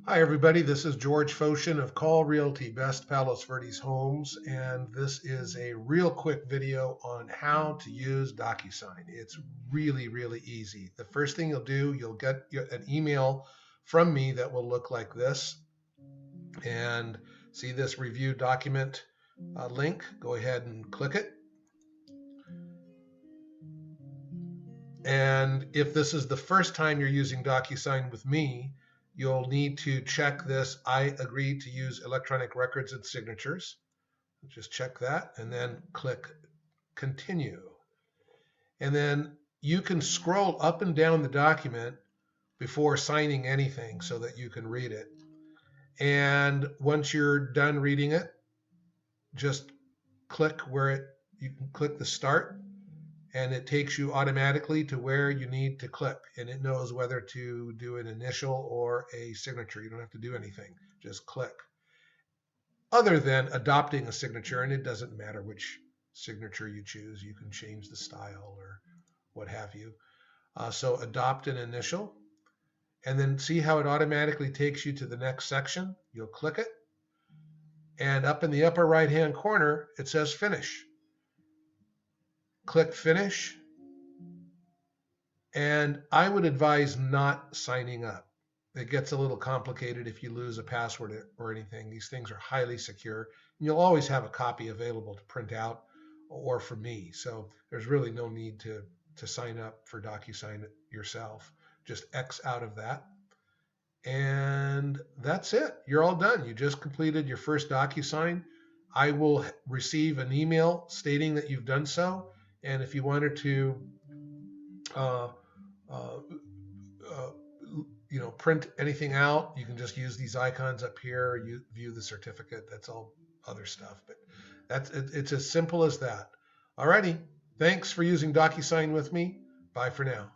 Hi, everybody. This is George Foshin of Call Realty Best Palos Verdes Homes, and this is a real quick video on how to use Docusign. It's really, really easy. The first thing you'll do, you'll get an email from me that will look like this, and see this review document link. Go ahead and click it. And if this is the first time you're using Docusign with me, you'll need to check this I agree to use electronic records and signatures. Just check that and then click continue. And then you can scroll up and down the document before signing anything so that you can read it. And once you're done reading it, just click you can click the start, and it takes you automatically to where you need to click, and it knows whether to do an initial or a signature. You don't have to do anything, just click. Other than adopting a signature, and it doesn't matter which signature you choose, you can change the style or what have you. So adopt an initial, and then see how it automatically takes you to the next section. You'll click it, and up in the upper right hand corner it says finish. Click finish, and I would advise not signing up. It gets a little complicated if you lose a password or anything. These things are highly secure, and you'll always have a copy available to print out or for me. So there's really no need to sign up for Docusign yourself. Just X out of that. And that's it. You're all done. You just completed your first Docusign. I will receive an email stating that you've done so. And if you wanted to uh, uh, uh, print anything out, you can just use these icons up here. You view the certificate. That's all other stuff, but it's as simple as that. Alrighty, thanks for using DocuSign with me. Bye for now.